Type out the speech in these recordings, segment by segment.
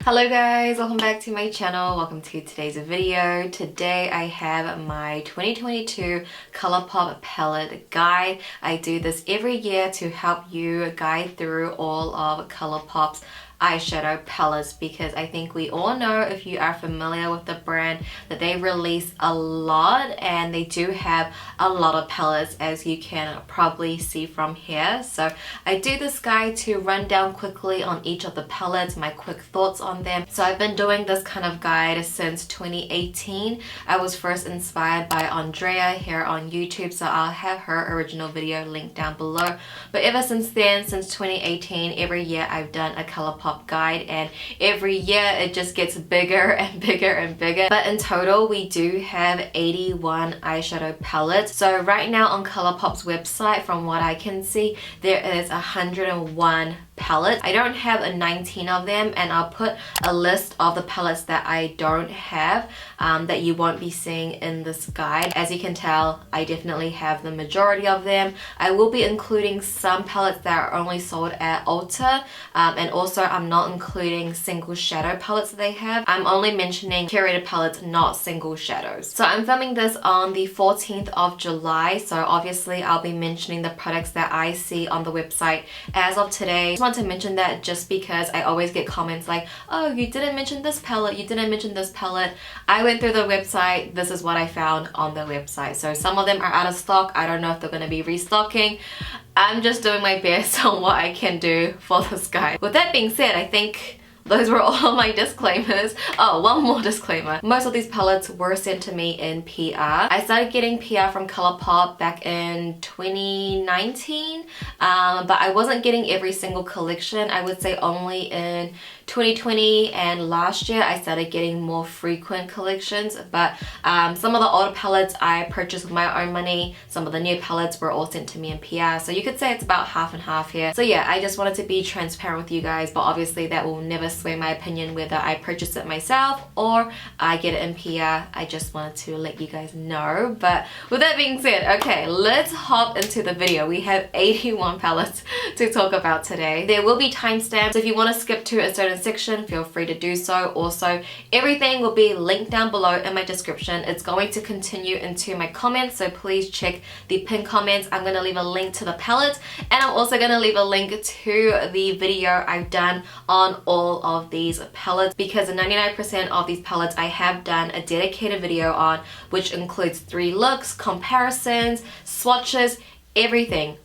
Hello guys, welcome back to my channel. Welcome to today's video. Today I have my 2022 Colourpop palette guide. I do this every year to help you guide through all of Colourpop's eyeshadow palettes, because I think we all know, if you are familiar with the brand, that they release a lot and they do have a lot of palettes, as you can probably see from here. So I do this guide to run down quickly on each of the palettes, my quick thoughts on them. So I've been doing this kind of guide since 2018. I was first inspired by Andrea here on YouTube, so I'll have her original video linked down below. But ever since then, since 2018, every year I've done a Colourpop guide, and every year it just gets bigger and bigger and bigger. But in total we do have 81 eyeshadow palettes. So right now on Colourpop's website, from what I can see, there is 101 palettes. I don't have 19 of them, and I'll put a list of the palettes that I don't have that you won't be seeing in this guide. As you can tell, I definitely have the majority of them. I will be including some palettes that are only sold at Ulta, and also I'm not including single shadow palettes that they have. I'm only mentioning curated palettes, not single shadows. So I'm filming this on the 14th of July, so obviously I'll be mentioning the products that I see on the website as of today. I just want to mention that just because I always get comments like, oh, you didn't mention this palette, you didn't mention this palette. I went through the website, this is what I found on the website. So some of them are out of stock. I don't know if they're going to be restocking. I'm just doing my best on what I can do for this guide. With that being said, I think those were all of my disclaimers. Oh, one more disclaimer. Most of these palettes were sent to me in PR. I started getting PR from Colourpop back in 2019, but I wasn't getting every single collection. I would say only in 2020 and last year I started getting more frequent collections. But some of the older palettes I purchased with my own money. Some of the new palettes were all sent to me in PR. So you could say it's about half and half here. So yeah, I just wanted to be transparent with you guys, but obviously that will never sway my opinion whether I purchase it myself or I get it in PR. I just wanted to let you guys know. But with that being said, okay, let's hop into the video. We have 81 palettes to talk about today. There will be timestamps, so if you want to skip to a certain section, feel free to do so. Also, everything will be linked down below in my description. It's going to continue into my comments, so please check the pinned comments. I'm going to leave a link to the palette, and I'm also going to leave a link to the video I've done on all of these palettes, because 99% of these palettes I have done a dedicated video on, which includes 3 looks, comparisons, swatches, everything.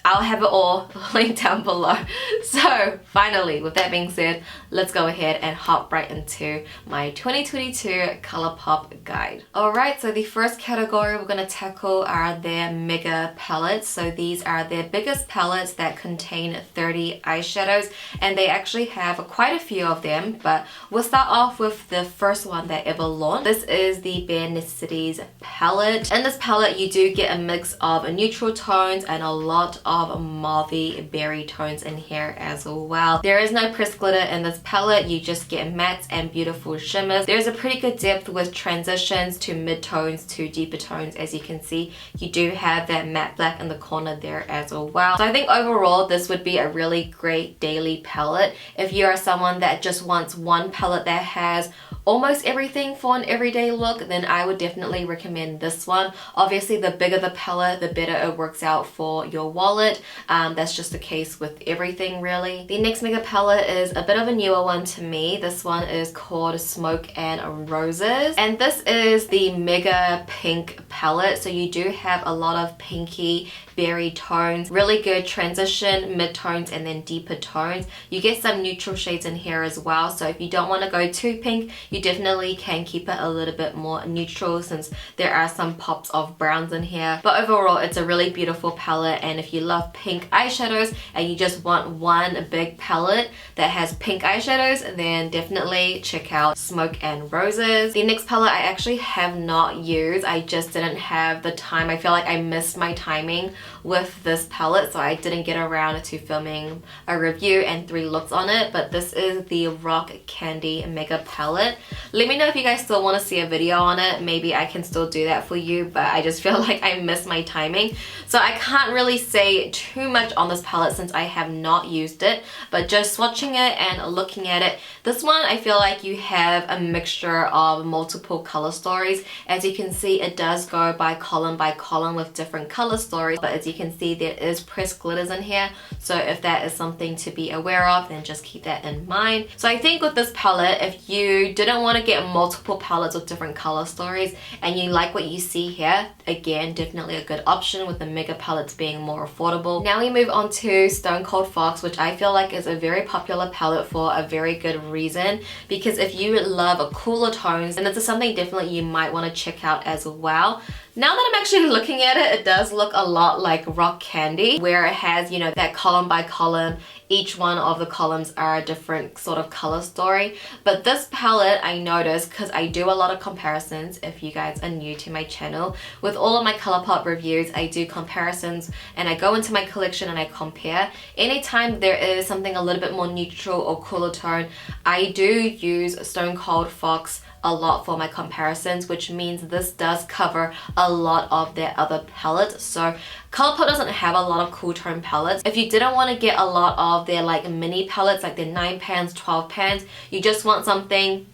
I'll have it all linked down below. So finally, with that being said, let's go ahead and hop right into my 2022 Colourpop guide. Alright, so the first category we're going to tackle are their mega palettes. So these are their biggest palettes that contain 30 eyeshadows, and they actually have quite a few of them, but we'll start off with the first one that ever launched. This is the Bare Necessities palette. In this palette you do get a mix of neutral tones and a lot of mauvey berry tones in here as well. There is no pressed glitter in this palette. You just get mattes and beautiful shimmers. There's a pretty good depth with transitions to mid-tones to deeper tones. As you can see, you do have that matte black in the corner there as well. So I think overall this would be a really great daily palette. If you are someone that just wants one palette that has almost everything for an everyday look, then I would definitely recommend this one. Obviously, the bigger the palette, the better it works out for your wallet. That's just the case with everything really. The next mega palette is a bit of a newer one to me. This one is called Smoke and Roses, and this is the mega pink palette. So you do have a lot of pinky berry tones, really good transition, mid-tones, and then deeper tones. You get some neutral shades in here as well, so if you don't want to go too pink, you definitely can keep it a little bit more neutral, since there are some pops of browns in here. But overall, it's a really beautiful palette, and if you love pink eyeshadows and you just want one big palette that has pink eyeshadows, then definitely check out Smoke and Roses. The next palette I actually have not used. I just didn't have the time. I feel like I missed my timing with this palette, so I didn't get around to filming a review and 3 looks on it, but this is the Rock Candy Mega Palette. Let me know if you guys still want to see a video on it. Maybe I can still do that for you, but I just feel like I missed my timing. So I can't really say too much on this palette since I have not used it, but just swatching it and looking at it, this one I feel like you have a mixture of multiple color stories. As you can see, it does go by column with different color stories, but as you can see, there is pressed glitters in here, so if that is something to be aware of, then just keep that in mind. So I think with this palette, if you didn't want to get multiple palettes with different color stories and you like what you see here, again, definitely a good option with the mega palettes being more affordable. Now we move on to Stone Cold Fox, which I feel like is a very popular palette for a very good reason, because if you love cooler tones, then this is something definitely you might want to check out as well. Now that I'm actually looking at it, it does look a lot like Rock Candy, where it has, you know, that column by column. Each one of the columns are a different sort of color story. But this palette, I noticed, because I do a lot of comparisons, if you guys are new to my channel, with all of my Colourpop reviews, I do comparisons and I go into my collection and I compare. Anytime there is something a little bit more neutral or cooler tone, I do use Stone Cold Fox a lot for my comparisons, which means this does cover a lot of their other palettes. So Colourpop doesn't have a lot of cool tone palettes. If you didn't want to get a lot of their like mini palettes, like their 9 pans, 12 pans, you just want something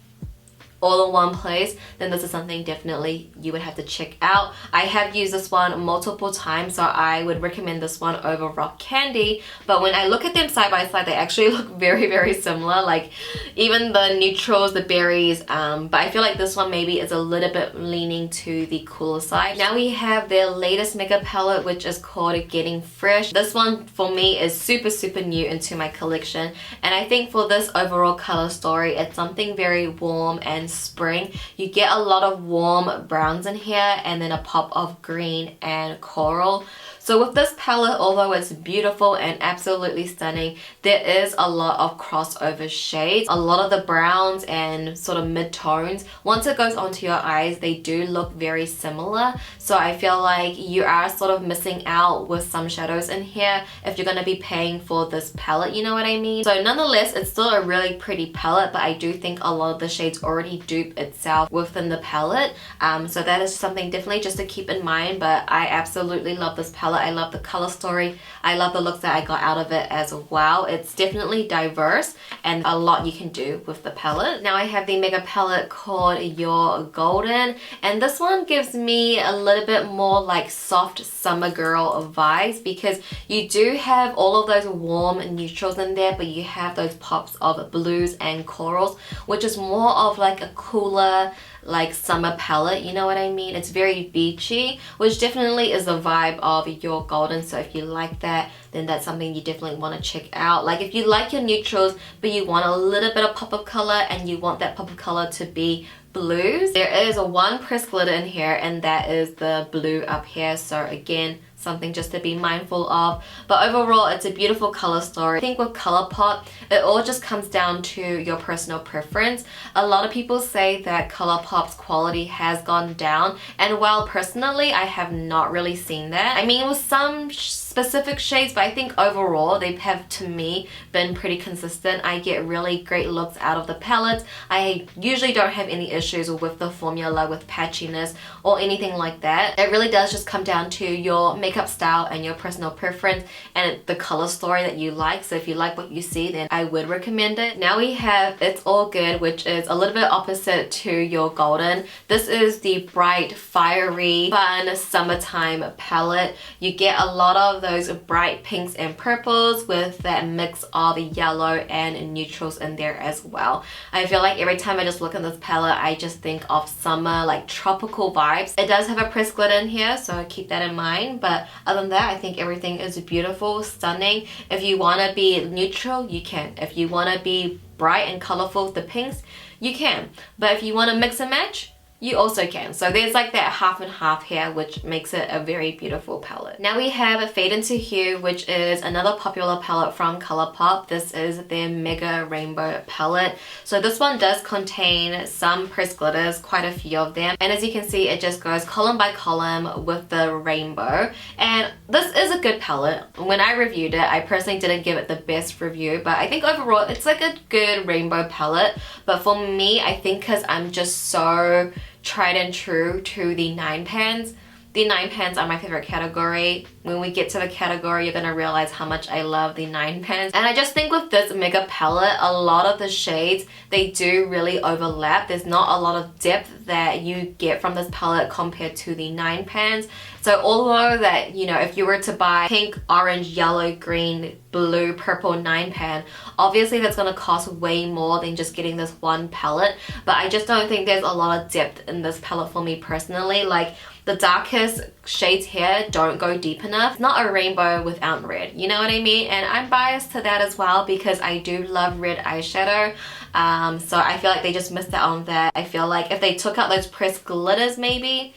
all in one place, then this is something definitely you would have to check out. I have used this one multiple times, so I would recommend this one over Rock Candy, but when I look at them side by side, they actually look very similar, like even the neutrals, the berries, but I feel like this one maybe is a little bit leaning to the cooler side. Now we have their latest mega palette, which is called Getting Fresh. This one for me is super new into my collection, and I think for this overall color story, it's something very warm and spring. You get a lot of warm browns in here and then a pop of green and coral. So with this palette, although it's beautiful and absolutely stunning, there is a lot of crossover shades. A lot of the browns and sort of mid-tones, once it goes onto your eyes, they do look very similar. So I feel like you are sort of missing out with some shadows in here if you're going to be paying for this palette, you know what I mean? So nonetheless, it's still a really pretty palette, but I do think a lot of the shades already dupe itself within the palette. So that is something definitely just to keep in mind, but I absolutely love this palette. I love the color story. I love the looks that I got out of it as well. It's definitely diverse and a lot you can do with the palette. Now I have the mega palette called Your Golden, and this one gives me a little bit more like soft summer girl vibes, because you do have all of those warm neutrals in there, but you have those pops of blues and corals, which is more of like a cooler like summer palette, you know what I mean? It's very beachy, which definitely is the vibe of Your Golden. So if you like that, then that's something you definitely want to check out. Like if you like your neutrals but you want a little bit of pop of color and you want that pop of color to be blues, there is one pressed glitter in here, and that is the blue up here. So again, something just to be mindful of. But overall, it's a beautiful color story. I think with Colourpop, it all just comes down to your personal preference. A lot of people say that Colourpop's quality has gone down, and while personally I have not really seen that. I mean, with some specific shades, but I think overall they have, to me, been pretty consistent. I get really great looks out of the palettes. I usually don't have any issues with the formula, with patchiness or anything like that. It really does just come down to your makeup style and your personal preference and the color story that you like. So if you like what you see, then I would recommend it. Now we have It's All Good, which is a little bit opposite to Your Golden. This is the bright, fiery, fun summertime palette. You get a lot of those bright pinks and purples with that mix of yellow and neutrals in there as well. I feel like every time I just look at this palette, I just think of summer, like tropical vibes. It does have a pressed glitter in here, so keep that in mind. But other than that, I think everything is beautiful, stunning. If you want to be neutral, you can. If you want to be bright and colorful with the pinks, you can. But if you want to mix and match, you also can. So there's like that half and half here, which makes it a very beautiful palette. Now we have Fade Into Hue, which is another popular palette from Colourpop. This is their Mega Rainbow palette. So this one does contain some pressed glitters, quite a few of them. And as you can see, it just goes column by column with the rainbow. And this is a good palette. When I reviewed it, I personally didn't give it the best review, but I think overall it's like a good rainbow palette. But for me, I think because I'm just so tried and true to the 9 pans. The 9 pans are my favorite category. When we get to the category, you're gonna realize how much I love the 9 pans. And I just think with this mega palette, a lot of the shades, they do really overlap. There's not a lot of depth that you get from this palette compared to the 9 pans. So although that, you know, if you were to buy pink, orange, yellow, green, blue, purple 9 pan, obviously that's gonna cost way more than just getting this one palette. But I just don't think there's a lot of depth in this palette for me personally. Like, the darkest shades here don't go deep enough. It's not a rainbow without red, you know what I mean? And I'm biased to that as well because I do love red eyeshadow. So I feel like they just missed out on that. I feel like if they took out those pressed glitters maybe,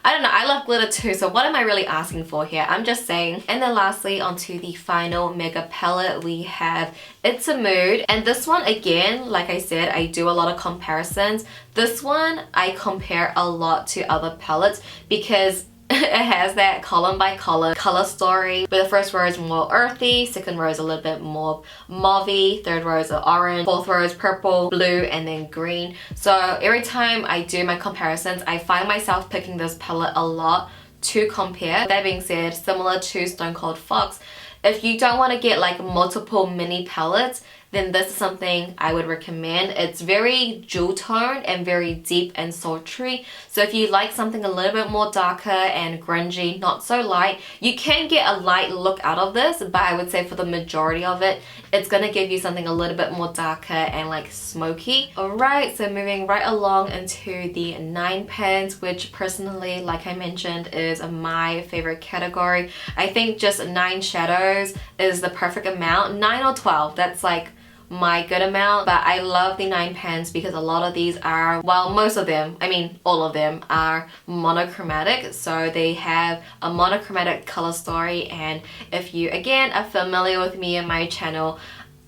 I don't know, I love glitter too, so what am I really asking for here? I'm just saying. And then lastly, onto the final mega palette, we have It's a Mood. And this one, again, like I said, I do a lot of comparisons. This one, I compare a lot to other palettes because it has that column by column color story, but the first row is more earthy, second row is a little bit more mauvey, third row is orange, fourth row is purple, blue, and then green. So every time I do my comparisons, I find myself picking this palette a lot to compare. That being said, similar to Stone Cold Fox, if you don't want to get like multiple mini palettes, then this is something I would recommend. It's very jewel toned and very deep and sultry. So if you like something a little bit more darker and grungy, not so light, you can get a light look out of this, but I would say for the majority of it, it's gonna give you something a little bit more darker and like smoky. Alright, so moving right along into the 9 pans, which personally, like I mentioned, is my favorite category. I think just 9 shadows is the perfect amount. 9 or 12, that's like my good amount. But I love the 9 pans because a lot of these are, well, most of them, I mean all of them, are monochromatic. So they have a monochromatic color story, and if you again are familiar with me and my channel,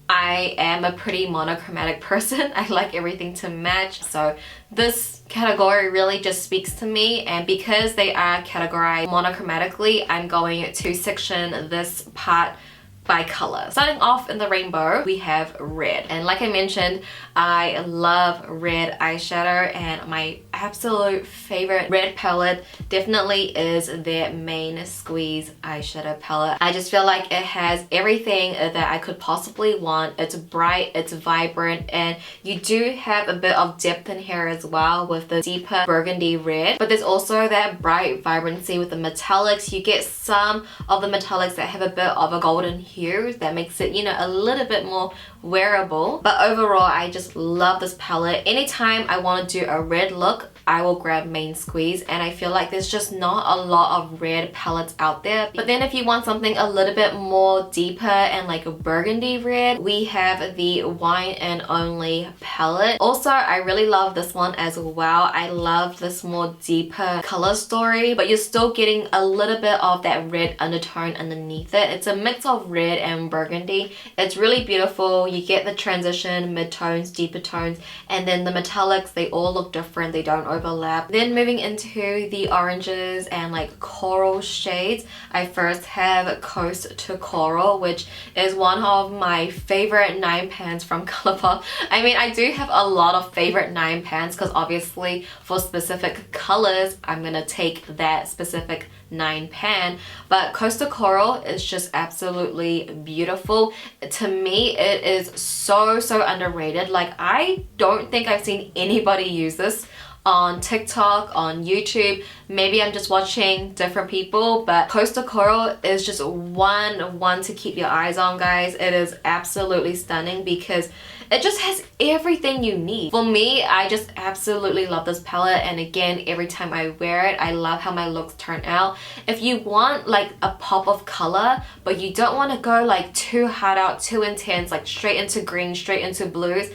I am a pretty monochromatic person. I like everything to match. So this category really just speaks to me, and because they are categorized monochromatically, I'm going to section this part by color. Starting off in the rainbow, we have red. And like I mentioned, I love red eyeshadow, and my absolute favorite red palette definitely is their Main Squeeze eyeshadow palette. I just feel like it has everything that I could possibly want. It's bright, it's vibrant, and you do have a bit of depth in here as well with the deeper burgundy red. But there's also that bright vibrancy with the metallics. You get some of the metallics that have a bit of a golden hue that makes it, you know, a little bit more wearable. But overall, I just love this palette. Anytime I want to do a red look, I will grab Main Squeeze, and I feel like there's just not a lot of red palettes out there. But then if you want something a little bit more deeper and like a burgundy red, we have the Wine and Only palette. Also, I really love this one as well. I love this more deeper color story, but you're still getting a little bit of that red undertone underneath it. It's a mix of red and burgundy. It's really beautiful. You get the transition, mid-tones, deeper tones, and then the metallics, they all look different. They don't overlap. Then moving into the oranges and like coral shades, I first have Coast to Coral, which is one of my favorite 9 pans from Colourpop. I mean, I do have a lot of favorite 9 pans because obviously for specific colors, I'm gonna take that specific 9 pan, but Coast to Coral is just absolutely beautiful. To me, it is so underrated. Like, I don't think I've seen anybody use this on TikTok, on YouTube. Maybe I'm just watching different people, but Coast to Coral is just one to keep your eyes on, guys. It is absolutely stunning because it just has everything you need. For me, I just absolutely love this palette, and again, every time I wear it, I love how my looks turn out. If you want like a pop of color, but you don't want to go like too hard out, too intense, like straight into green, straight into blues,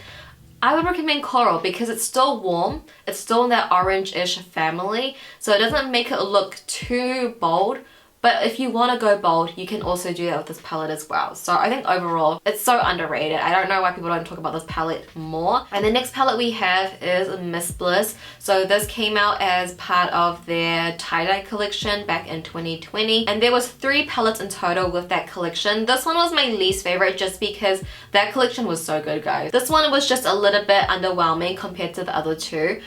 I would recommend coral because it's still warm, it's still in that orange-ish family, so it doesn't make it look too bold. But if you want to go bold, you can also do that with this palette as well. So I think overall, it's so underrated. I don't know why people don't talk about this palette more. And the next palette we have is Miss Bliss. So this came out as part of their tie-dye collection back in 2020. And there was 3 palettes in total with that collection. This one was my least favorite just because that collection was so good, guys. This one was just a little bit underwhelming compared to the other 2,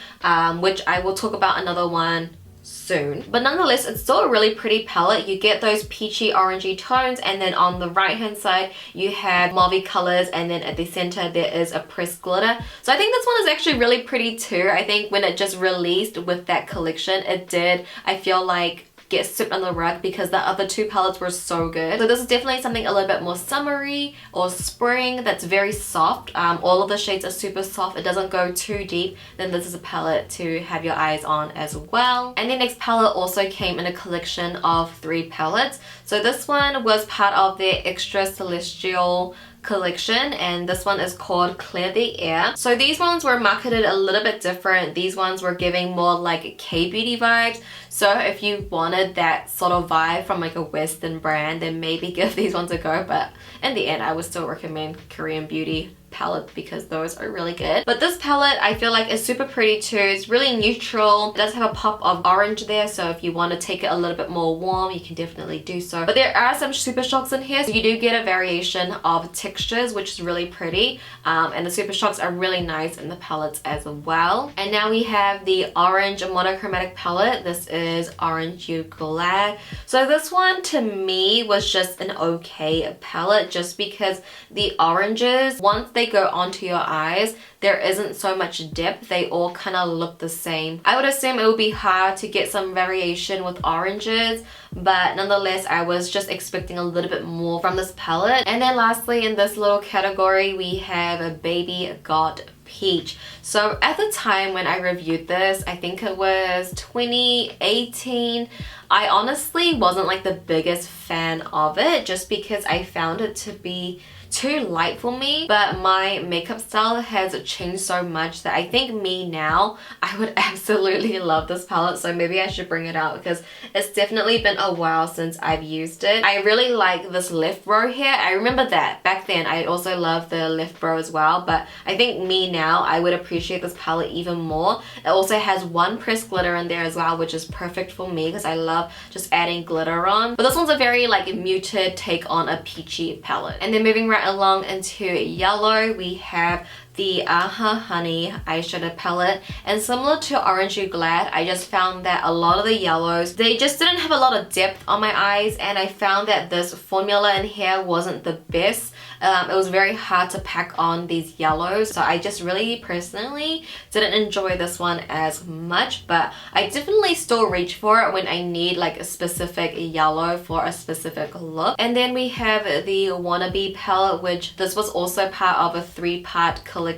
which I will talk about another one soon. But nonetheless, it's still a really pretty palette. You get those peachy orangey tones, and then on the right hand side you have mauvey colors, and then at the center there is a pressed glitter. So I think this one is actually really pretty too. I think when it just released with that collection, it did, I feel like, get swept on the rug because the other 2 palettes were so good. So this is definitely something a little bit more summery or spring that's very soft. All of the shades are super soft. It doesn't go too deep. Then this is a palette to have your eyes on as well. And the next palette also came in a collection of 3 palettes. So this one was part of their Extra Celestial collection, and this one is called Clear the Air. So these ones were marketed a little bit different. These ones were giving more like K-beauty vibes. So if you wanted that sort of vibe from like a Western brand, then maybe give these ones a go. But in the end, I would still recommend Korean beauty palette because those are really good. But this palette I feel like is super pretty too. It's really neutral. It does have a pop of orange there, so if you want to take it a little bit more warm, you can definitely do so. But there are some super shocks in here, so you do get a variation of textures, which is really pretty. And the super shocks are really nice in the palettes as well. And now we have the orange monochromatic palette. This is Aren't You Glad? So this one to me was just an okay palette, just because the oranges, once they go onto your eyes, there isn't so much depth. They all kind of look the same. I would assume it would be hard to get some variation with oranges, but nonetheless, I was just expecting a little bit more from this palette. And then lastly, in this little category, we have a Baby Got Peach. So at the time when I reviewed this, I think it was 2018, I honestly wasn't like the biggest fan of it just because I found it to be too light for me. But my makeup style has changed so much that I think me now, I would absolutely love this palette. So maybe I should bring it out because it's definitely been a while since I've used it. I really like this left brow here. I remember that back then I also loved the left brow as well, but I think me now, I would appreciate this palette even more. It also has 1 pressed glitter in there as well, which is perfect for me because I love just adding glitter on. But this one's a very like muted take on a peachy palette. And then moving right along into yellow, we have the Honey eyeshadow palette, and similar to Aren't You Glad, I just found that a lot of the yellows, they just didn't have a lot of depth on my eyes, and I found that this formula in here wasn't the best. It was very hard to pack on these yellows, so I just really personally didn't enjoy this one as much, but I definitely still reach for it when I need like a specific yellow for a specific look. And then we have the Wannabe palette, which this was also part of a 3-part collection,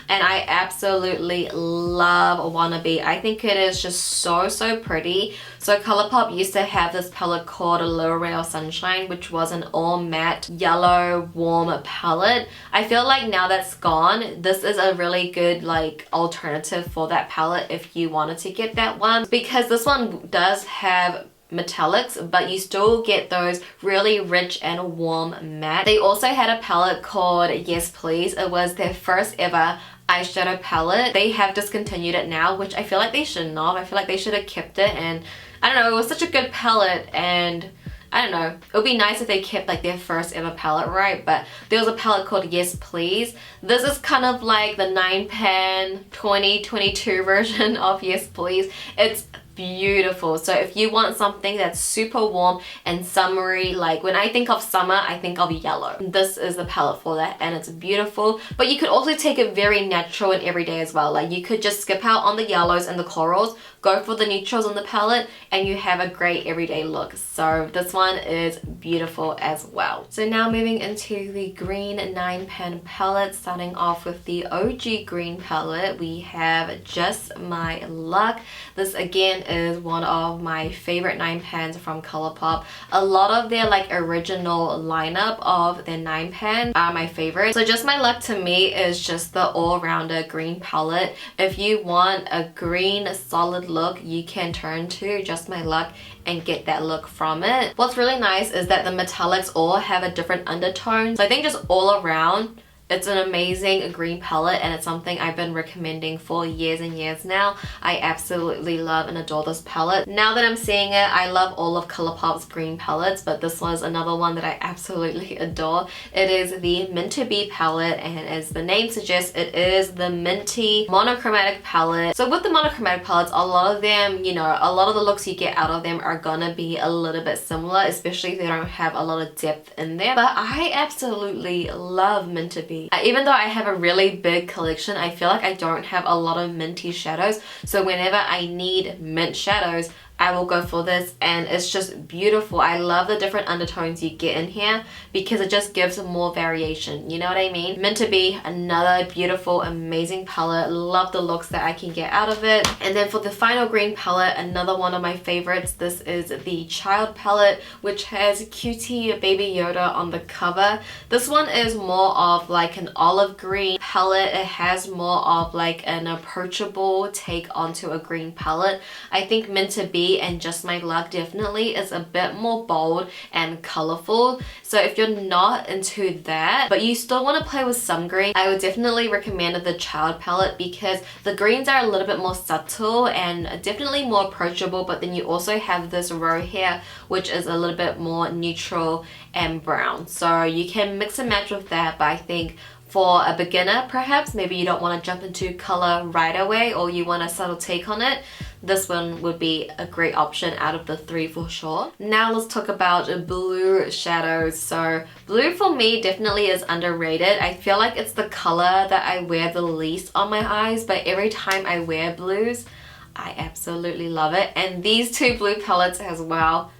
and I absolutely love Wannabe. I think it is just so pretty. So Colourpop used to have this palette called Little Ray of Sunshine, which was an all matte yellow warm palette. I feel like now that's gone, this is a really good like alternative for that palette if you wanted to get that one, because this one does have metallics, but you still get those really rich and warm matte. They also had a palette called Yes Please. It was their first ever eyeshadow palette. They have discontinued it now, which I feel like they shouldn't have. I feel like they should have kept it, and I don't know, it was such a good palette, and I don't know, it would be nice if they kept like their first ever palette, right? But there was a palette called Yes Please. This is kind of like the 9-pan 2022 version of Yes Please. It's beautiful. So if you want something that's super warm and summery, like when I think of summer, I think of yellow. This is the palette for that, and it's beautiful. But you could also take it very natural and everyday as well. Like you could just skip out on the yellows and the corals, go for the neutrals on the palette, and you have a great everyday look. So this one is beautiful as well. So now moving into the green 9-pan palette, starting off with the OG green palette, we have Just My Luck. This again is one of my favorite 9 pans from Colourpop. A lot of their like original lineup of their 9 pans are my favorite. So Just My Luck to me is just the all-rounder green palette. If you want a green solid look, you can turn to Just My Luck and get that look from it. What's really nice is that the metallics all have a different undertone. So I think just all around, it's an amazing green palette, and it's something I've been recommending for years and years now. I absolutely love and adore this palette. Now that I'm seeing it, I love all of Colourpop's green palettes, but this was another one that I absolutely adore. It is the Meant to Be palette, and as the name suggests, it is the minty monochromatic palette. So with the monochromatic palettes, a lot of them, you know, a lot of the looks you get out of them are gonna be a little bit similar, especially if they don't have a lot of depth in there. But I absolutely love Meant to Be. Even though I have a really big collection, I feel like I don't have a lot of minty shadows. So whenever I need mint shadows, I will go for this, and it's just beautiful. I love the different undertones you get in here because it just gives more variation, you know what I mean? Meant to Be, another beautiful, amazing palette. Love the looks that I can get out of it. And then for the final green palette, another one of my favorites. This is the Child palette, which has cutie Baby Yoda on the cover. This one is more of like an olive green palette. It has more of like an approachable take onto a green palette. I think Meant to Be and Just My Luck definitely is a bit more bold and colorful. So if you're not into that, but you still want to play with some green, I would definitely recommend the Child palette because the greens are a little bit more subtle and definitely more approachable, but then you also have this row here which is a little bit more neutral and brown. So you can mix and match with that, but I think for a beginner, perhaps, maybe you don't want to jump into color right away or you want a subtle take on it, this one would be a great option out of the 3 for sure. Now let's talk about blue shadows. So blue for me definitely is underrated. I feel like it's the color that I wear the least on my eyes, but every time I wear blues, I absolutely love it. And these 2 blue palettes as well,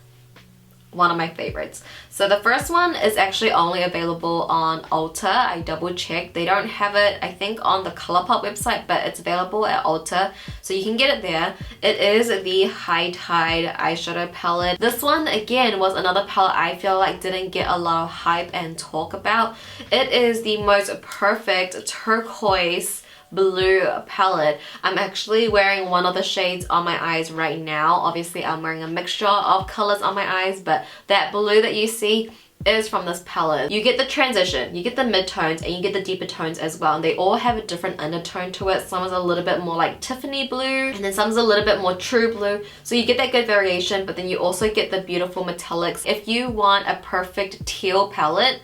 one of my favorites. So the first one is actually only available on Ulta. I double checked. They don't have it, I think, on the Colourpop website, but it's available at Ulta, so you can get it there. It is the High Tide eyeshadow palette. This one, again, was another palette I feel like didn't get a lot of hype and talk about. It is the most perfect turquoise blue palette. I'm actually wearing one of the shades on my eyes right now. Obviously I'm wearing a mixture of colors on my eyes, but that blue that you see is from this palette. You get the transition, you get the mid-tones, and you get the deeper tones as well, and they all have a different undertone to it. Some is a little bit more like Tiffany blue, and then some is a little bit more true blue, so you get that good variation, but then you also get the beautiful metallics. If you want a perfect teal palette,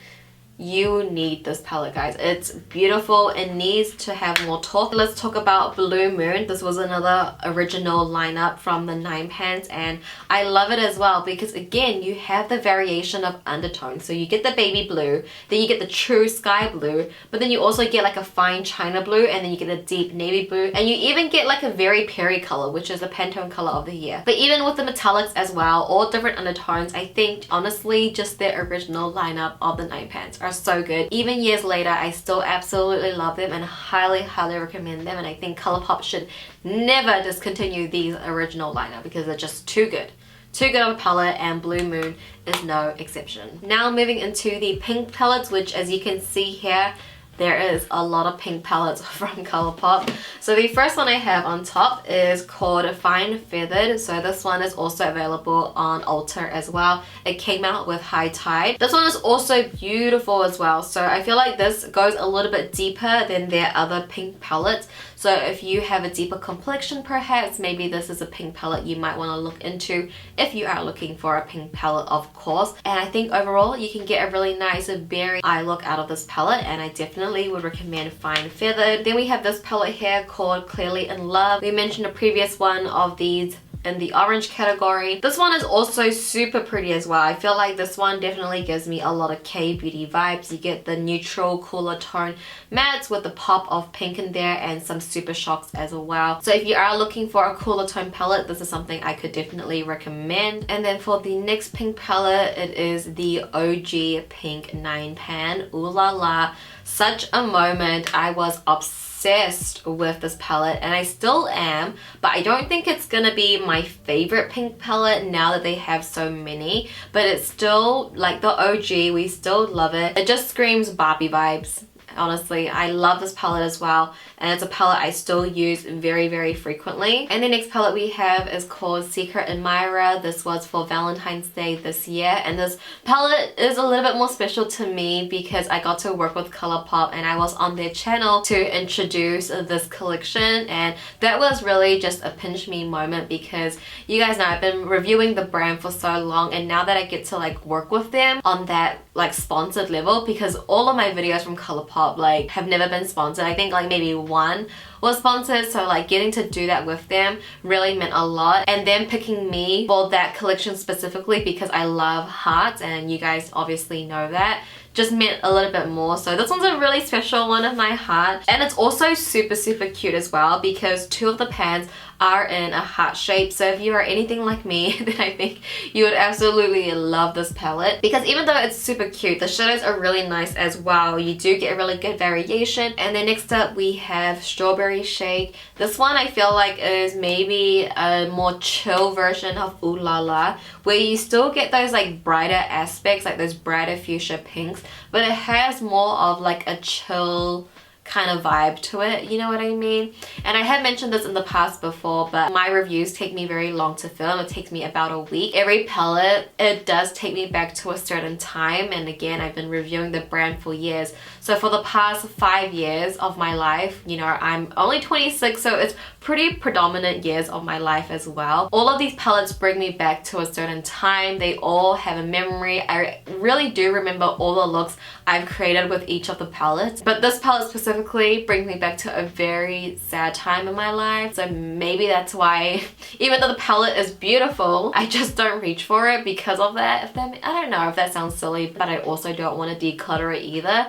you need this palette, guys. It's beautiful. It needs to have more talk. Let's talk about Blue Moon. This was another original lineup from the 9 pans, and I love it as well because again, you have the variation of undertones. So you get the baby blue, then you get the true sky blue, but then you also get like a fine china blue, and then you get a deep navy blue, and you even get like a very Perry color, which is the Pantone color of the year. But even with the metallics as well, all different undertones, I think honestly just the original lineup of the 9 pans are so good. Even years later, I still absolutely love them and highly recommend them, and I think Colourpop should never discontinue these original lineup because they're just too good. Too good of a palette, and Blue Moon is no exception. Now moving into the pink palettes, which as you can see here, there is a lot of pink palettes from Colourpop. So the first one I have on top is called Fine Feathered. So this one is also available on Ulta as well. It came out with High Tide. This one is also beautiful as well. So I feel like this goes a little bit deeper than their other pink palettes. So if you have a deeper complexion, perhaps maybe this is a pink palette you might want to look into if you are looking for a pink palette, of course. And I think overall you can get a really nice berry eye look out of this palette, and I definitely would recommend Fine Feathered. Then we have this palette here called Clearly in Love. We mentioned a previous one of these in the orange category. This one is also super pretty as well. I feel like this one definitely gives me a lot of K-beauty vibes. You get the neutral, cooler tone mattes with the pop of pink in there and some super shocks as well. So if you are looking for a cooler tone palette, this is something I could definitely recommend. And then for the next pink palette, it is the OG Pink 9 pan. Ooh la la. Such a moment. I was obsessed obsessed with this palette, and I still am, but I don't think it's gonna be my favorite pink palette now that they have so many, but it's still like the OG. We still love it. It just screams Barbie vibes. Honestly, I love this palette as well, and it's a palette I still use very, very frequently. And the next palette we have is called Secret Admirer. This was for Valentine's Day this year, and this palette is a little bit more special to me because I got to work with Colourpop and I was on their channel to introduce this collection, and that was really just a pinch me moment because you guys know I've been reviewing the brand for so long, and now that I get to like work with them on that like sponsored level, because all of my videos from Colourpop like have never been sponsored. I think like maybe one was sponsored, so like getting to do that with them really meant a lot, and them picking me for that collection specifically because I love hearts, and you guys obviously know that, just meant a little bit more. So this one's a really special one of my heart, and it's also super cute as well because two of the pans are in a heart shape. So if you are anything like me, then I think you would absolutely love this palette, because even though it's super cute, the shadows are really nice as well. You do get a really good variation. And then next up we have Strawberry Shake. This one I feel like is maybe a more chill version of Ooh La La, where you still get those like brighter aspects, like those brighter fuchsia pinks, but it has more of like a chill kind of vibe to it, you know what I mean? And I have mentioned this in the past before, but my reviews take me very long to film. It takes me about a week. Every palette, it does take me back to a certain time, and again, I've been reviewing the brand for years. So for the past 5 years of my life, you know, I'm only 26, so it's pretty predominant years of my life as well. All of these palettes bring me back to a certain time. They all have a memory. I really do remember all the looks I've created with each of the palettes, but this palette specifically brings me back to a very sad time in my life. So maybe that's why, even though the palette is beautiful, I just don't reach for it because of that. I don't know if that sounds silly, but I also don't want to declutter it either.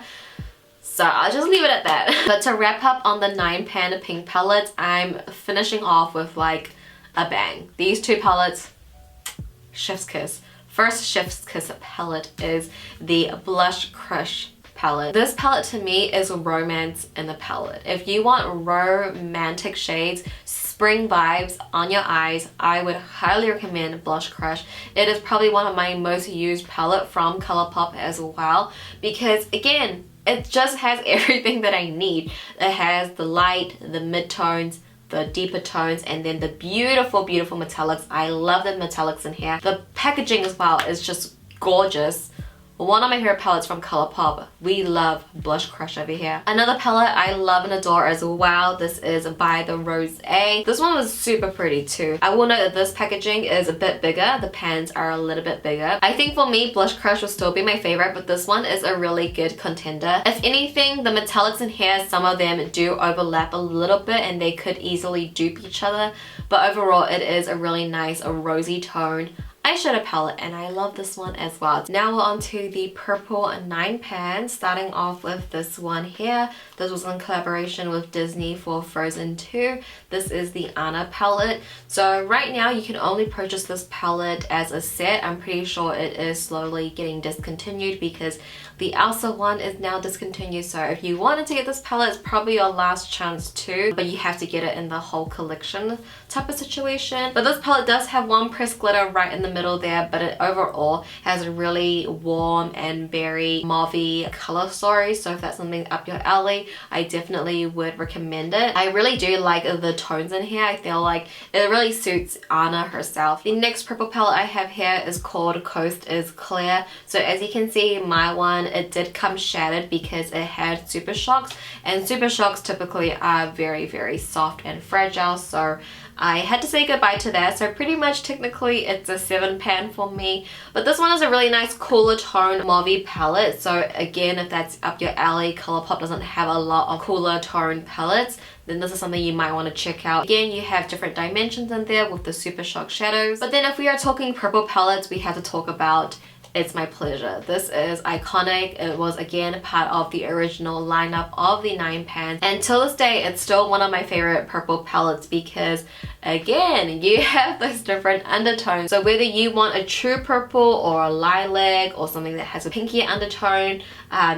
So I'll just leave it at that. But to wrap up on the 9 pan pink palettes, I'm finishing off with like a bang. These two palettes, chef's kiss. First chef's kiss palette is the Blush Crush palette. This palette to me is romance in the palette. If you want romantic shades, spring vibes on your eyes, I would highly recommend Blush Crush. It is probably one of my most used palette from Colourpop as well, because again, it just has everything that I need. It has the light, the mid-tones, the deeper tones, and then the beautiful metallics. I love the metallics in here. The packaging as well is just gorgeous. One of my favorite palettes from Colourpop. We love Blush Crush over here. Another palette I love and adore as well. This is by the Rose A. This one was super pretty too. I will note that this packaging is a bit bigger. The pans are a little bit bigger. I think for me, Blush Crush will still be my favorite, but this one is a really good contender. If anything, the metallics in here, some of them do overlap a little bit and they could easily dupe each other, but overall it is a really nice, a rosy tone eyeshadow palette, and I love this one as well. Now we're on to the purple 9 pan, starting off with this one here. This was in collaboration with Disney for Frozen 2. This is the Anna palette. So right now you can only purchase this palette as a set. I'm pretty sure it is slowly getting discontinued because the Elsa one is now discontinued. So if you wanted to get this palette, it's probably your last chance too, but you have to get it in the whole collection type of situation. But this palette does have one pressed glitter right in the middle there, but it overall has a really warm and very mauvey color story. So if that's something up your alley, I definitely would recommend it. I really do like the tones in here. I feel like it really suits Anna herself. The next purple palette I have here is called Coast is Clear. So as you can see, my one, it did come shattered because it had Super Shocks, and Super Shocks typically are very soft and fragile, so I had to say goodbye to that. So pretty much technically it's a 7 pan for me, but this one is a really nice cooler tone mauve palette. So again, if that's up your alley, Colourpop doesn't have a lot of cooler tone palettes, then this is something you might want to check out. Again, you have different dimensions in there with the Super Shock shadows. But then if we are talking purple palettes, we have to talk about It's My Pleasure. This is iconic. It was again part of the original lineup of the 9 pans, and till this day it's still one of my favorite purple palettes because again, you have those different undertones. So whether you want a true purple or a lilac or something that has a pinky undertone,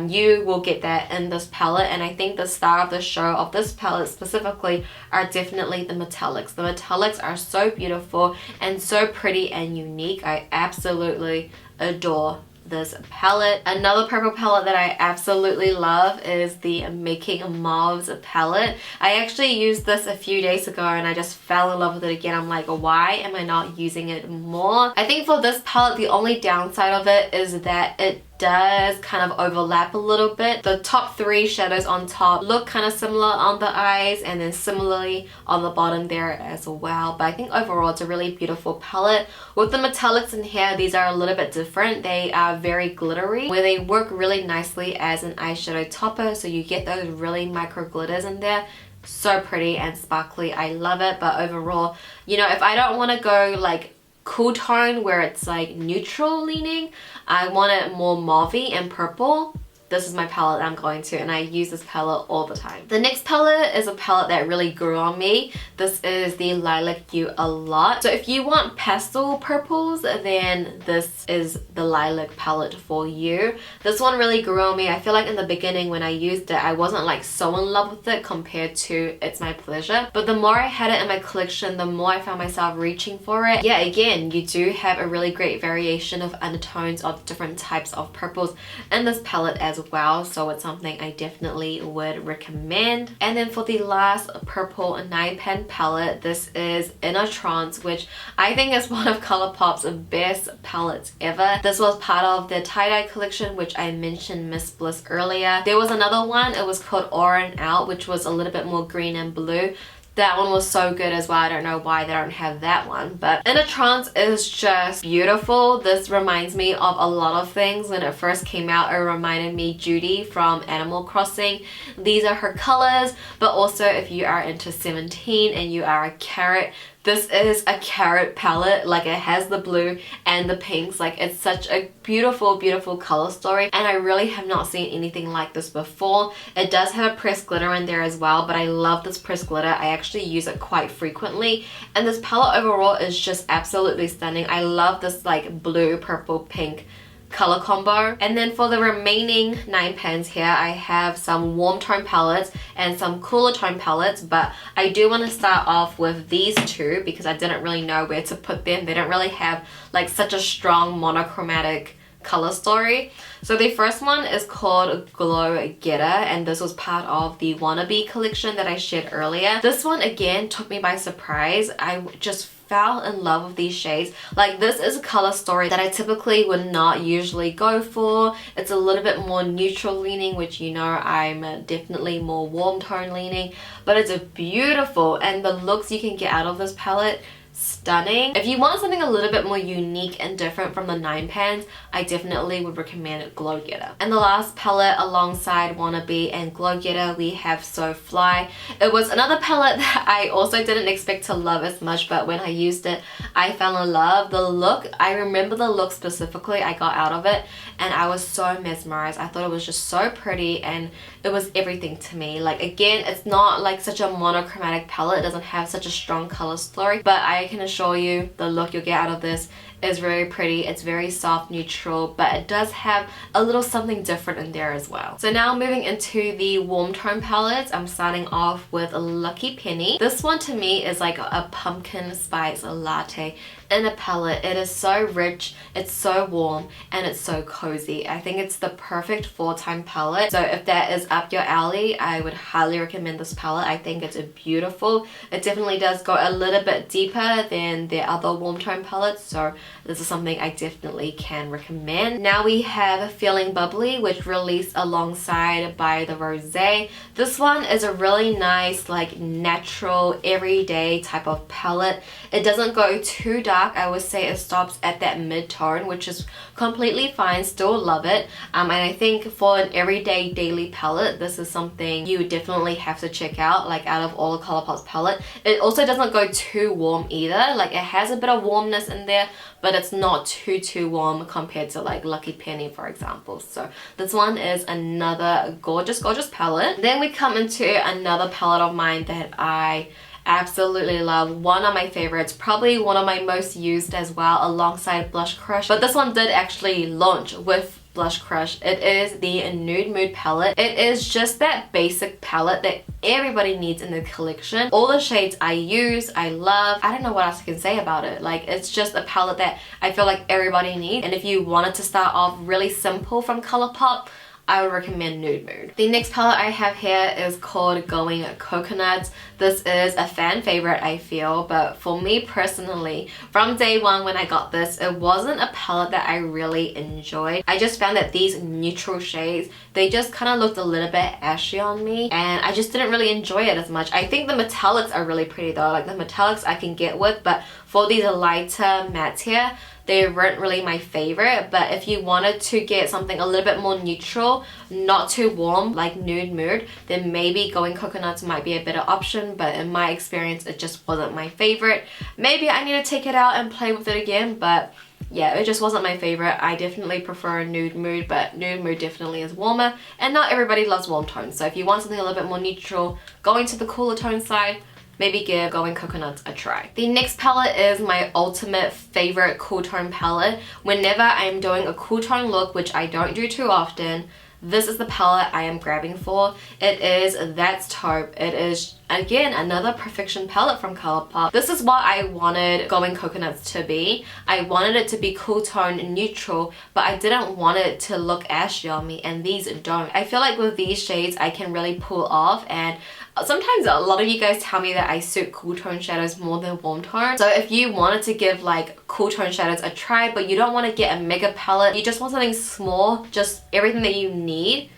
you will get that in this palette. And I think the star of the show of this palette specifically are definitely the metallics. The metallics are so beautiful and so pretty and unique. I absolutely adore this palette. Another purple palette that I absolutely love is the Making Mauves palette. I actually used this a few days ago and I just fell in love with it again. I'm like, why am I not using it more? I think for this palette, the only downside of it is that it does kind of overlap a little bit. The top 3 shadows on top look kind of similar on the eyes, and then similarly on the bottom there as well. But I think overall it's a really beautiful palette. With the metallics in here, these are a little bit different. They are very glittery, where they work really nicely as an eyeshadow topper, so you get those really micro glitters in there. So pretty and sparkly. I love it. But overall, you know, if I don't want to go like cool tone where it's like neutral leaning, I want it more mauvey and purple, this is my palette that I'm going to, and I use this palette all the time. The next palette is a palette that really grew on me. This is the Lilac You A Lot. So if you want pastel purples, then this is the Lilac palette for you. This one really grew on me. I feel like in the beginning when I used it, I wasn't like so in love with it compared to It's My Pleasure. But the more I had it in my collection, the more I found myself reaching for it. Yeah, again, you do have a really great variation of undertones of different types of purples in this palette as well, so it's something I definitely would recommend. And then for the last purple 9-pan palette, this is In a Trance, which I think is one of Colourpop's best palettes ever. This was part of the tie-dye collection, which I mentioned Miss Bliss earlier. There was another one, it was called Aura and Out, which was a little bit more green and blue. That one was so good as well. I don't know why they don't have that one. But In a Trance is just beautiful. This reminds me of a lot of things. When it first came out, it reminded me Judy from Animal Crossing. These are her colors, but also if you are into 17 and you are a carrot, this is a carrot palette. Like, it has the blue and the pinks. Like, it's such a beautiful, beautiful color story, and I really have not seen anything like this before. It does have a pressed glitter in there as well, but I love this pressed glitter. I actually use it quite frequently, and this palette overall is just absolutely stunning. I love this like blue, purple, pink color combo. And then for the remaining 9 pans here, I have some warm tone palettes and some cooler tone palettes, but I do want to start off with these two because I didn't really know where to put them. They don't really have like such a strong monochromatic color story. So the first one is called Glow Getter, and this was part of the Wannabe collection that I shared earlier. This one again took me by surprise. I just fell in love with these shades. Like, this is a color story that I typically would not usually go for. It's a little bit more neutral leaning, which you know I'm definitely more warm tone leaning, but it's a beautiful, and the looks you can get out of this palette, stunning. If you want something a little bit more unique and different from the 9 pans, I definitely would recommend Glow Getter. And the last palette alongside Wannabe and Glow Getter, we have So Fly. It was another palette that I also didn't expect to love as much, but when I used it, I fell in love. The look, I remember the look specifically I got out of it, and I was so mesmerized. I thought it was just so pretty, and it was everything to me. Like, again, it's not like such a monochromatic palette. It doesn't have such a strong color story, but I can assure you the look you'll get out of this is very pretty. It's very soft, neutral, but it does have a little something different in there as well. So now moving into the warm tone palettes, I'm starting off with Lucky Penny. This one to me is like a pumpkin spice latte in a palette. It is so rich, it's so warm, and it's so cozy. I think it's the perfect fall-time palette. So if that is up your alley, I would highly recommend this palette. I think it's beautiful. It definitely does go a little bit deeper than the other warm tone palettes, so this is something I definitely can recommend. Now we have Feeling Bubbly, which released alongside By the Rosé. This one is a really nice, like, natural, everyday type of palette. It doesn't go too dark. I would say it stops at that mid-tone, which is completely fine. Still love it. And I think for an everyday daily palette, this is something you definitely have to check out, like, out of all the Colourpop's palette. It also doesn't go too warm either. Like, it has a bit of warmness in there, but it's not too warm compared to like Lucky Penny, for example. So this one is another gorgeous palette. Then we come into another palette of mine that I absolutely love. One of my favorites, probably one of my most used as well, alongside Blush Crush. But this one did actually launch with blush crush. It is the Nude Mood palette. It is just that basic palette that everybody needs in the collection. All the shades I use, I love. I don't know what else I can say about it. Like, it's just a palette that I feel like everybody needs. And if you wanted to start off really simple from Colourpop, I would recommend Nude Mood. The next palette I have here is called Going Coconuts. This is a fan favorite, I feel, but for me personally, from day one when I got this, it wasn't a palette that I really enjoyed. I just found that these neutral shades, they just kind of looked a little bit ashy on me, and I just didn't really enjoy it as much. I think the metallics are really pretty though. Like, the metallics I can get with, but for these lighter mattes here, they weren't really my favorite. But if you wanted to get something a little bit more neutral, not too warm like Nude Mood, then maybe Going Coconuts might be a better option. But in my experience, it just wasn't my favorite. Maybe I need to take it out and play with it again, but yeah, it just wasn't my favorite. I definitely prefer Nude Mood, but Nude Mood definitely is warmer, and not everybody loves warm tones. So if you want something a little bit more neutral, going to the cooler tone side, maybe give Going Coconuts a try. The next palette is my ultimate favorite cool tone palette. Whenever I'm doing a cool tone look, which I don't do too often, this is the palette I am grabbing for. It is That's Taupe. It is, again, another Perfection palette from Colourpop. This is what I wanted Going Coconuts to be. I wanted it to be cool tone neutral, but I didn't want it to look ashy on me, and these don't. I feel like with these shades I can really pull off, and sometimes a lot of you guys tell me that I suit cool tone shadows more than warm tone. So if you wanted to give like cool tone shadows a try, but you don't want to get a mega palette, you just want something small, just everything that you need,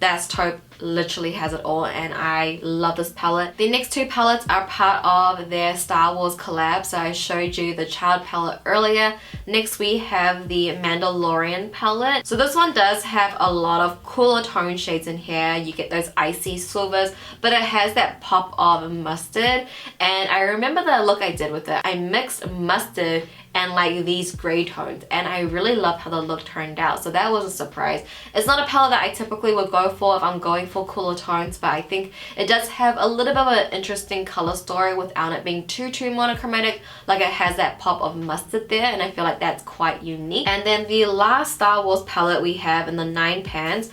That's Taupe literally has it all, and I love this palette. The next two palettes are part of their Star Wars collab. So I showed you the Child palette earlier. Next we have the Mandalorian palette. So this one does have a lot of cooler tone shades in here. You get those icy silvers, but it has that pop of mustard, and I remember the look I did with it. I mixed mustard and like these gray tones, and I really love how the look turned out, so that was a surprise. It's not a palette that I typically would go for if I'm going for cooler tones, but I think it does have a little bit of an interesting color story without it being too monochromatic. Like, it has that pop of mustard there, and I feel like that's quite unique. And then the last Star Wars palette we have in the 9 pans,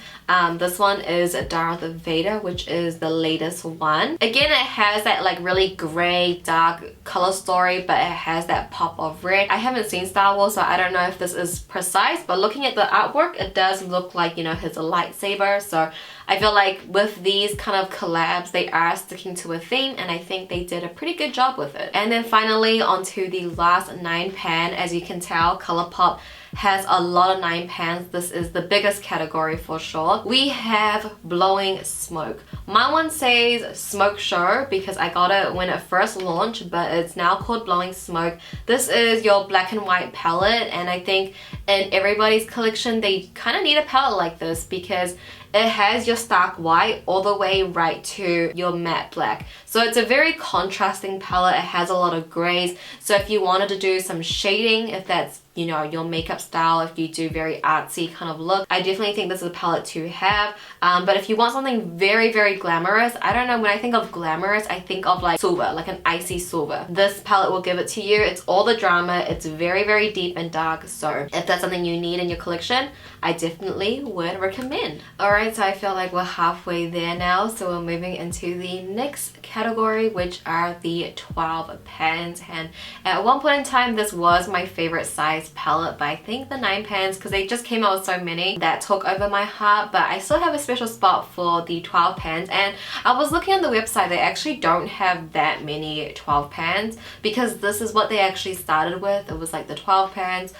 this one is Darth Vader, which is the latest one. Again, it has that like really gray dark color story, but it has that pop of red. I haven't seen Star Wars, so I don't know if this is precise, but looking at the artwork, it does look like, you know, his lightsaber. So I feel like with these kind of collabs, they are sticking to a theme, and I think they did a pretty good job with it. And then finally onto the last 9 pan. As you can tell, Colourpop has a lot of 9 pans. This is the biggest category for sure. We have Blowing Smoke. My one says Smoke Show because I got it when it first launched, but it's now called Blowing Smoke. This is your black and white palette, and I think in everybody's collection they kind of need a palette like this because it has your stark white all the way right to your matte black. So it's a very contrasting palette. It has a lot of grays. So if you wanted to do some shading, if that's, you know, your makeup style, if you do very artsy kind of look, I definitely think this is a palette to have. But if you want something very glamorous, I don't know, when I think of glamorous, I think of like silver, like an icy silver. This palette will give it to you. It's all the drama. It's very deep and dark. So if that's something you need in your collection, I definitely would recommend. Alright, so I feel like we're halfway there now. So we're moving into the next category, which are the 12 pans. And at one point in time, this was my favorite size palette, but I think the 9 pans, because they just came out with so many, that took over my heart. But I still have a special spot for the 12 pans, and I was looking on the website, they actually don't have that many 12 pans because this is what they actually started with. It was like the 12 pans.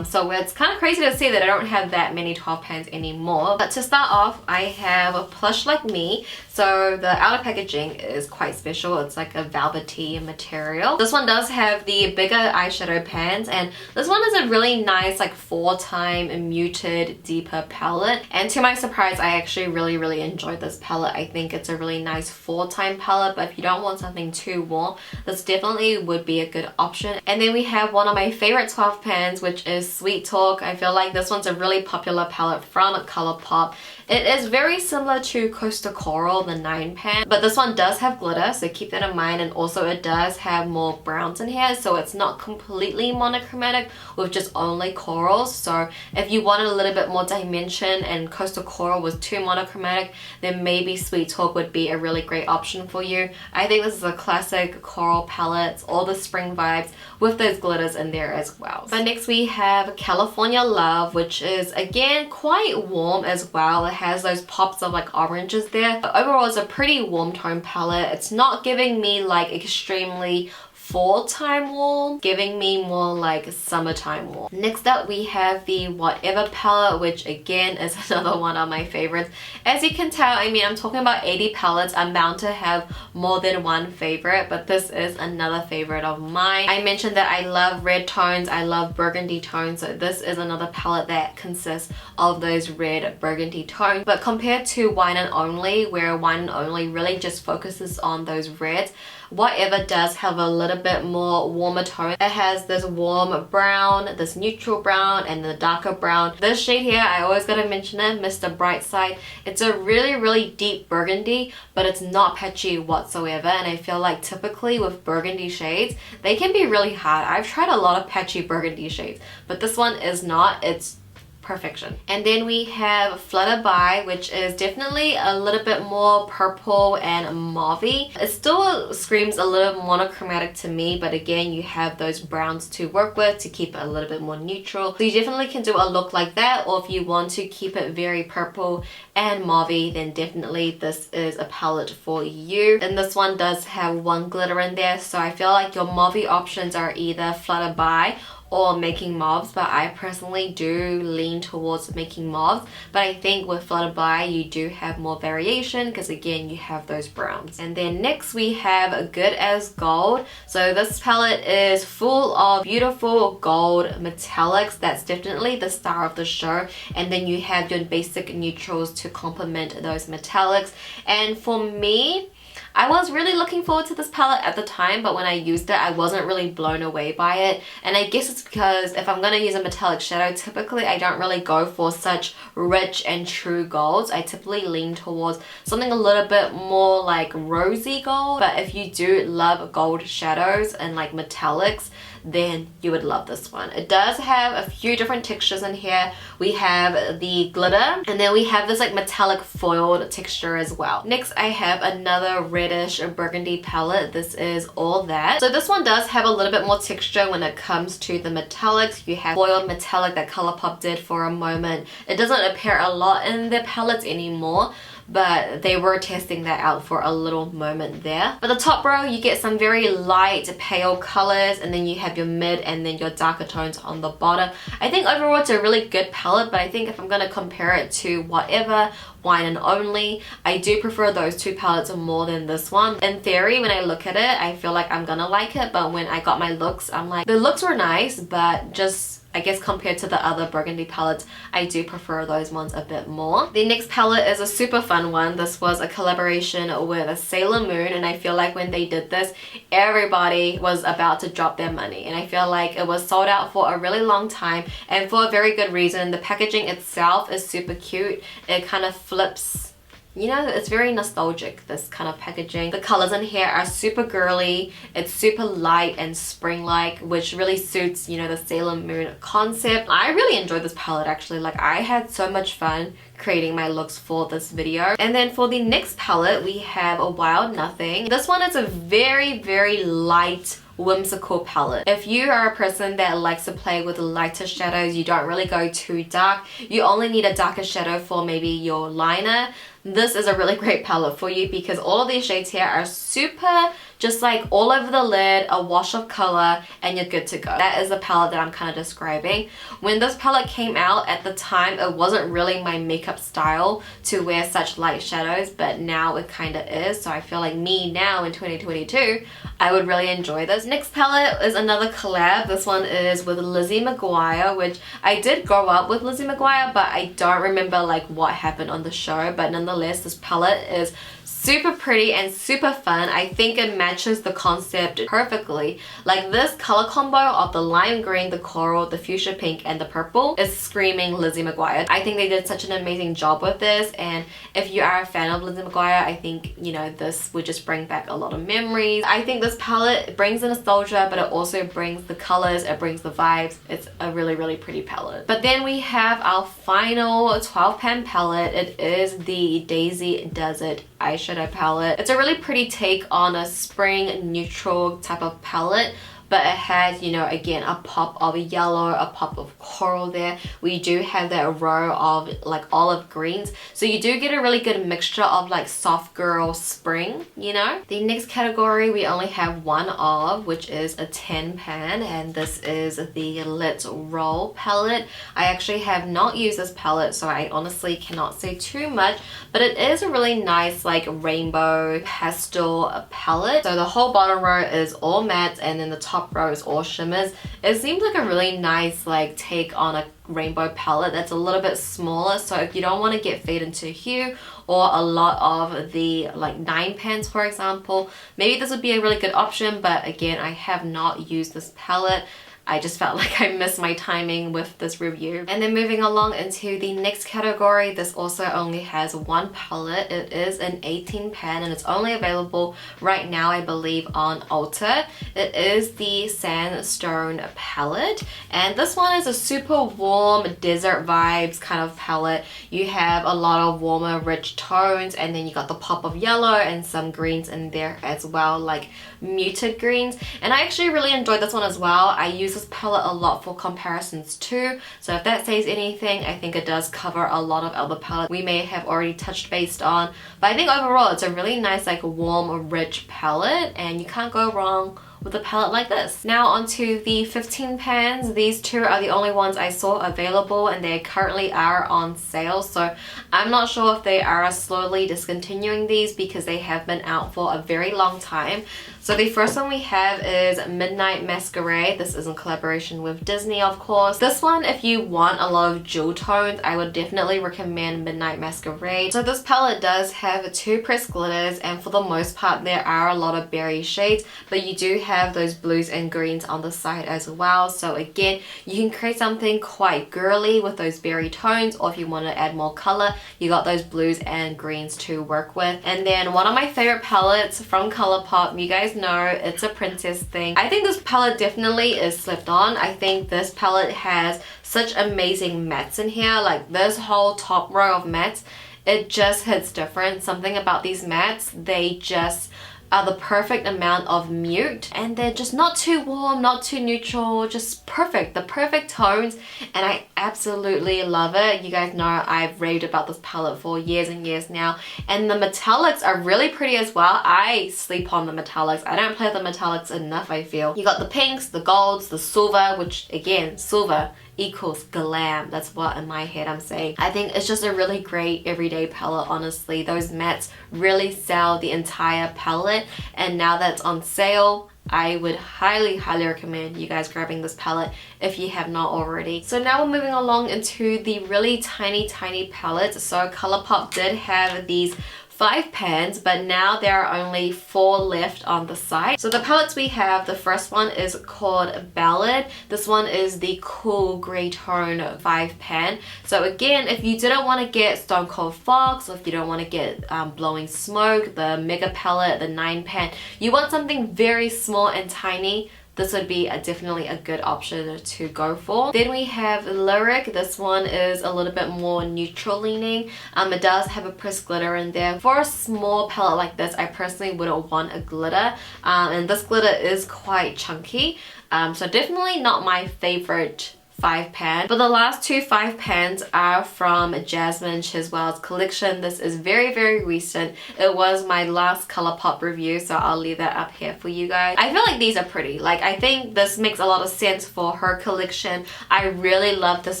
So it's kind of crazy to see that I don't have that many 12 pans anymore. But to start off, I have a Plush Like Me. So the outer packaging is quite special. It's like a velvety material. This one does have the bigger eyeshadow pans, and this one is a really nice like 4-time muted deeper palette. And to my surprise, I actually really enjoyed this palette. I think it's a really nice 4-time palette, but if you don't want something too warm, this definitely would be a good option. And then we have one of my favorite 12 pans, which which is Sweet Talk. I feel like this one's a really popular palette from Colourpop. It is very similar to Coastal Coral, the 9 pan, but this one does have glitter, so keep that in mind, and also it does have more browns in here, so it's not completely monochromatic with just only corals. So if you wanted a little bit more dimension and Coastal Coral was too monochromatic, then maybe Sweet Talk would be a really great option for you. I think this is a classic coral palette, all the spring vibes with those glitters in there as well. But next we have California Love, which is again quite warm as well. It has those pops of like oranges there. But overall it's a pretty warm tone palette. It's not giving me like extremely fall time warm, giving me more like summertime warm. Next up we have the Whatever palette, which again is another one of my favorites. As you can tell, I mean, I'm talking about 80 palettes. I'm bound to have more than one favorite, but this is another favorite of mine. I mentioned that I love red tones, I love burgundy tones, so this is another palette that consists of those red burgundy tones. But compared to Wine and Only, where Wine and Only really just focuses on those reds, Whatever does have a little bit more warmer tone. It has this warm brown, this neutral brown, and the darker brown. This shade here, I always gotta mention it, Mr. Brightside. It's a really deep burgundy, but it's not patchy whatsoever, and I feel like typically with burgundy shades, they can be really hard. I've tried a lot of patchy burgundy shades, but this one is not. It's perfection. And then we have Flutter By, which is definitely a little bit more purple and mauve-y. It still screams a little monochromatic to me, but again, you have those browns to work with to keep it a little bit more neutral. So you definitely can do a look like that, or if you want to keep it very purple and mauve-y, then definitely this is a palette for you. And this one does have one glitter in there, so I feel like your mauve-y options are either Flutter By or Making Mauves, but I personally do lean towards Making Mauves. But I think with Flutter By you do have more variation because again you have those browns. And then next we have Good as Gold. So this palette is full of beautiful gold metallics. That's definitely the star of the show. And then you have your basic neutrals to complement those metallics. And for me, I was really looking forward to this palette at the time, but when I used it, I wasn't really blown away by it. And I guess it's because if I'm going to use a metallic shadow, typically I don't really go for such rich and true golds. I typically lean towards something a little bit more like rosy gold. But if you do love gold shadows and like metallics, then you would love this one. It does have a few different textures in here. We have the glitter, and then we have this like metallic foiled texture as well. Next I have another reddish burgundy palette. This is All That. So this one does have a little bit more texture when it comes to the metallics. You have foiled metallic that Colourpop did for a moment. It doesn't appear a lot in their palettes anymore, but they were testing that out for a little moment there. But the top row, you get some very light pale colors, and then you have your mid and then your darker tones on the bottom. I think overall it's a really good palette, but I think if I'm going to compare it to Whatever, Wine and Only, I do prefer those two palettes more than this one. In theory, when I look at it, I feel like I'm gonna like it, but when I got my looks, I'm like, the looks were nice, but just I guess compared to the other burgundy palettes, I do prefer those ones a bit more. The next palette is a super fun one. This was a collaboration with Sailor Moon, and I feel like when they did this, everybody was about to drop their money. And I feel like it was sold out for a really long time, and for a very good reason. The packaging itself is super cute. It kind of flips. You know, it's very nostalgic, this kind of packaging. The colors in here are super girly. It's super light and spring-like, which really suits, you know, the Sailor Moon concept. I really enjoyed this palette actually. Like, I had so much fun creating my looks for this video. And then for the next palette, we have a Wild Nothing. This one is a very light, whimsical palette. If you are a person that likes to play with lighter shadows, you don't really go too dark, you only need a darker shadow for maybe your liner, this is a really great palette for you because all of these shades here are super just like all over the lid, a wash of color, and you're good to go. That is the palette that I'm kind of describing. When this palette came out at the time, it wasn't really my makeup style to wear such light shadows, but now it kind of is. So I feel like me now in 2022, I would really enjoy this. Next palette is another collab. This one is with Lizzie McGuire, which I did grow up with Lizzie McGuire, but I don't remember like what happened on the show. But nonetheless, this palette is super pretty and super fun. I think it matches the concept perfectly. Like this color combo of the lime green, the coral, the fuchsia pink, and the purple is screaming Lizzie McGuire. I think they did such an amazing job with this, and if you are a fan of Lizzie McGuire, I think, you know, this would just bring back a lot of memories. I think this palette brings the nostalgia, but it also brings the colors, it brings the vibes. It's a really, really pretty palette. But then we have our final 12 pan palette. It is the Daisy Desert eyeshadow palette. It's a really pretty take on a spring neutral type of palette, but it has, you know, again, a pop of yellow, a pop of coral there. We do have that row of like olive greens, so you do get a really good mixture of like soft girl spring, you know. The next category we only have one of, which is a 10 pan, and this is the Let's Roll palette. I actually have not used this palette, so I honestly cannot say too much, but it is a really nice like rainbow pastel palette. So the whole bottom row is all mattes, and then the top row is all shimmers. It seems like a really nice like take on a rainbow palette that's a little bit smaller, so if you don't want to get fade into hue or a lot of the like 9 pans, for example, maybe this would be a really good option. But again, I have not used this palette. I just felt like I missed my timing with this review. And then moving along into the next category, this also only has one palette. It is an 18 pan, and it's only available right now, I believe, on Ulta. It is the Sandstone palette, and this one is a super warm desert vibes kind of palette. You have a lot of warmer, rich tones, and then you got the pop of yellow and some greens in there as well, like muted greens. And I actually really enjoyed this one as well. I use this palette a lot for comparisons too, so if that says anything, I think it does cover a lot of other palettes we may have already touched based on. But I think overall it's a really nice like warm, rich palette, and you can't go wrong with a palette like this. Now onto the 15 pans. These two are the only ones I saw available, and they currently are on sale, so I'm not sure if they are slowly discontinuing these because they have been out for a very long time. So the first one we have is Midnight Masquerade. This is in collaboration with Disney, of course. This one, if you want a lot of jewel tones, I would definitely recommend Midnight Masquerade. So this palette does have 2 pressed glitters, and for the most part there are a lot of berry shades, but you do have those blues and greens on the side as well. So again, you can create something quite girly with those berry tones, or if you want to add more color, you got those blues and greens to work with. And then one of my favorite palettes from Colourpop, you guys know it's a princess thing. I think this palette definitely is slept on. I think this palette has such amazing mattes in here. Like this whole top row of mattes, it just hits different. Something about these mattes, they just are the perfect amount of mute, and they're just not too warm, not too neutral, just perfect, the perfect tones, and I absolutely love it. You guys know I've raved about this palette for years and years now, and the metallics are really pretty as well. I sleep on the metallics. I don't play with the metallics enough, I feel. You got the pinks, the golds, the silver, which again, silver equals glam. That's what in my head I'm saying. I think it's just a really great everyday palette, honestly. Those mattes really sell the entire palette, and now that it's on sale, I would highly recommend you guys grabbing this palette if you have not already. So now we're moving along into the really tiny palettes. So Colourpop did have these 5 pans, but now there are only 4 left on the site. So the palettes we have, the first one is called Ballad. This one is the cool grey tone 5 pan. So again, if you didn't want to get Stone Cold Fox, or if you don't want to get Blowing Smoke, the mega palette, the 9 pan, you want something very small and tiny, this would be definitely a good option to go for. Then we have Lyric. This one is a little bit more neutral leaning. It does have a pressed glitter in there. For a small palette like this, I personally wouldn't want a glitter, and this glitter is quite chunky, so definitely not my favorite 5 pan. But the last 2 5 pans are from Jasmine Chiswell's collection. This is very recent. It was my last Colourpop review, so I'll leave that up here for you guys. I feel like these are pretty. Like, I think this makes a lot of sense for her collection. I really love this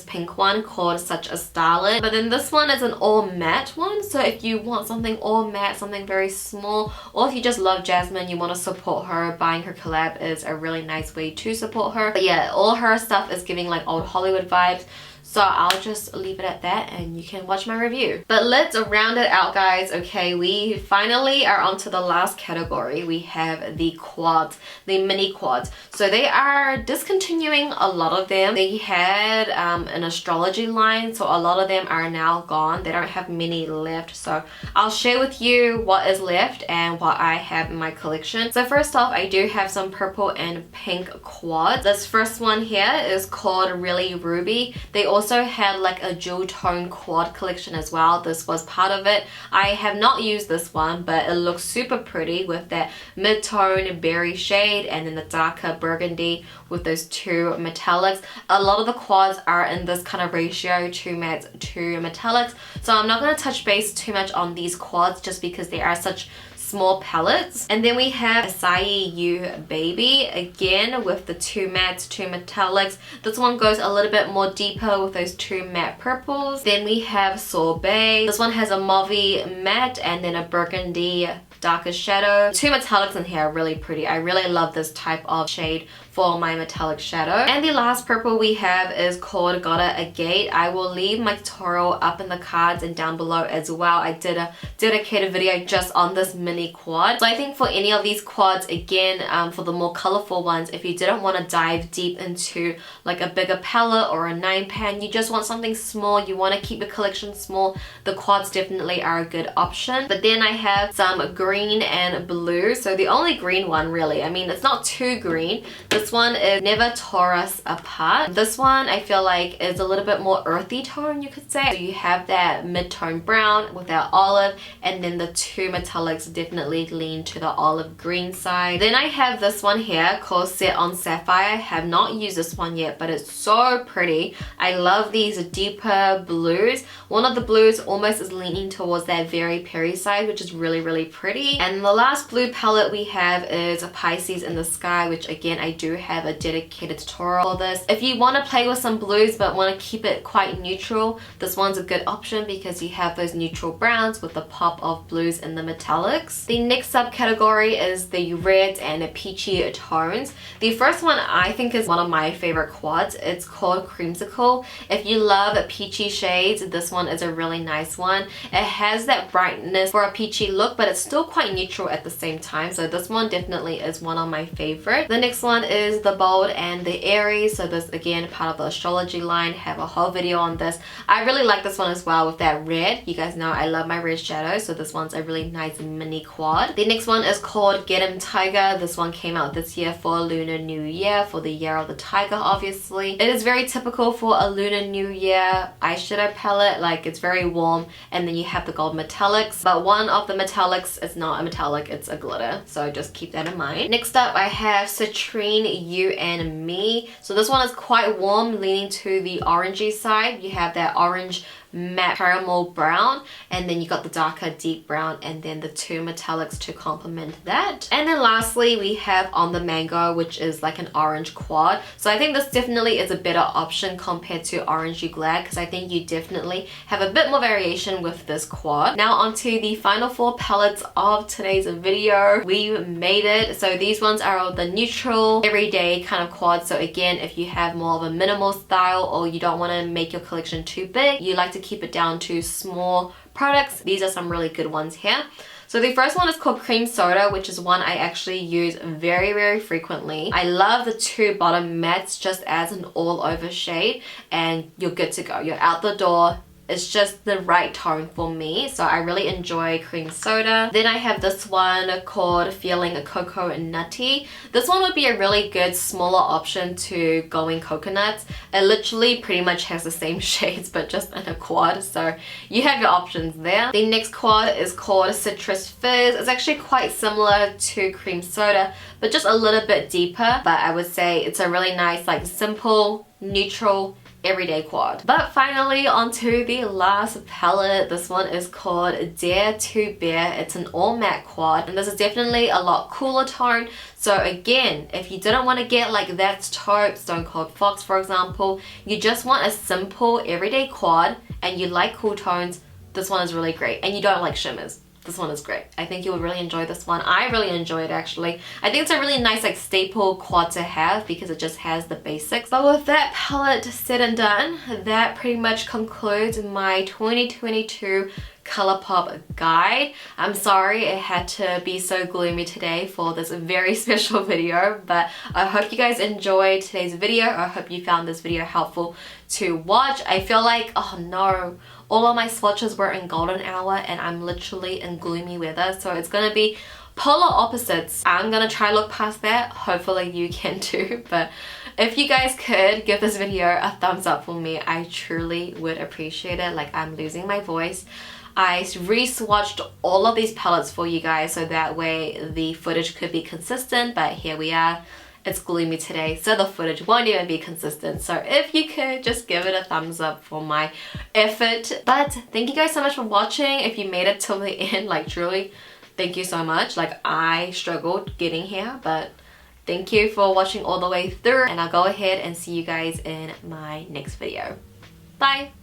pink one called Such a Starlet. But then this one is an all matte one, so if you want something all matte, something very small, or if you just love Jasmine, you want to support her, buying her collab is a really nice way to support her. But yeah, all her stuff is giving like old Hollywood vibes, So I'll just leave it at that and you can watch my review. But let's round it out, guys. Okay, we finally are onto the last category. We have the quads, the mini quads. So they are discontinuing a lot of them. They had an astrology line, so a lot of them are now gone. They don't have many left. So I'll share with you what is left and what I have in my collection. So first off, I do have some purple and pink quads. This first one here is called Really Ruby. They also had like a jewel tone quad collection as well. This was part of it. I have not used this one, but it looks super pretty with that mid-tone berry shade and then the darker burgundy with those two metallics. A lot of the quads are in this kind of ratio, 2 mattes, 2 metallics. So I'm not going to touch base too much on these quads just because they are such small palettes. And then we have Acai You Baby, again with the 2 mattes, 2 metallics. This one goes a little bit more deeper with those 2 matte purples. Then we have Sorbet. This one has a mauve matte and then a burgundy darker shadow. 2 metallics in here are really pretty. I really love this type of shade for my metallic shadow. And the last purple we have is called Gotta a Gate. I will leave my tutorial up in the cards and down below as well. I did a dedicated video just on this mini quad. So I think for any of these quads, again, for the more colorful ones, if you didn't want to dive deep into like a bigger palette or a 9-pan, you just want something small, you want to keep your collection small, the quads definitely are a good option. But then I have some green and blue. So the only green one really, I mean, it's not too green. This one is Never Tore Us Apart. This one I feel like is a little bit more earthy tone, you could say. So you have that mid-tone brown with that olive, and then the 2 metallics definitely lean to the olive green side. Then I have this one here called Set on Sapphire. I have not used this one yet, but it's so pretty. I love these deeper blues. One of the blues almost is leaning towards that Very Perry side, which is really, really pretty. And the last blue palette we have is a Pisces in the Sky, which again, I do have a dedicated tutorial for this. If you want to play with some blues but want to keep it quite neutral, this one's a good option because you have those neutral browns with the pop of blues in the metallics. The next subcategory is the reds and the peachy tones. The first one I think is one of my favorite quads. It's called Creamsicle. If you love peachy shades, this one is a really nice one. It has that brightness for a peachy look, but it's still quite neutral at the same time. So this one definitely is one of my favorite. The next one is the Bold and the Airy. So this again part of the astrology line. Have a whole video on this. I really like this one as well with that red. You guys know I love my red shadow, so this one's a really nice mini quad. The next one is called Get 'Em Tiger. This one came out this year for Lunar New Year, for the year of the tiger obviously. It is very typical for a Lunar New Year eyeshadow palette, like it's very warm and then you have the gold metallics, but one of the metallics is not a metallic, it's a glitter, so just keep that in mind. Next up I have Citrine You and Me. So this one is quite warm, leaning to the orangey side. You have that orange matte caramel brown, and then you got the darker deep brown, and then the 2 metallics to complement that. And then lastly we have On the Mango, which is like an orange quad. So I think this definitely is a better option compared to Orange You Glad, because I think you definitely have a bit more variation with this quad. Now onto the final 4 palettes of today's video. We made it. So these ones are the neutral everyday kind of quads. So again, if you have more of a minimal style or you don't want to make your collection too big, you like to keep it down to small products, these are some really good ones here. So the first one is called Cream Soda, which is one I actually use very, very frequently. I love the 2 bottom mattes just as an all over shade, and you're good to go. You're out the door. It's just the right tone for me, so I really enjoy Cream Soda. Then I have this one called Feeling Cocoa Nutty. This one would be a really good smaller option to Going Coconuts. It literally pretty much has the same shades but just in a quad, so you have your options there. The next quad is called Citrus Fizz. It's actually quite similar to Cream Soda but just a little bit deeper, but I would say it's a really nice, like, simple, neutral, everyday quad. But finally onto the last palette. This one is called Dare to Bear. It's an all matte quad, and this is definitely a lot cooler tone. So again, if you didn't want to get like That's Taupe, Stone Cold Fox for example, you just want a simple everyday quad and you like cool tones, this one is really great. And you don't like shimmers, this one is great. I think you will really enjoy this one. I really enjoy it actually. I think it's a really nice like staple quad to have because it just has the basics. But with that palette said and done, that pretty much concludes my 2022 Colourpop guide. I'm sorry it had to be so gloomy today for this very special video, but I hope you guys enjoyed today's video. I hope you found this video helpful to watch. I feel like, oh no, all of my swatches were in golden hour and I'm literally in gloomy weather, so it's gonna be polar opposites. I'm gonna try look past that. Hopefully you can too, but if you guys could give this video a thumbs up for me, I truly would appreciate it. Like, I'm losing my voice. I re-swatched all of these palettes for you guys so that way the footage could be consistent, but here we are. It's gloomy today, so the footage won't even be consistent. So if you could just give it a thumbs up for my effort. But thank you guys so much for watching. If you made it till the end, like truly, thank you so much. Like, I struggled getting here, but thank you for watching all the way through, and I'll go ahead and see you guys in my next video. Bye!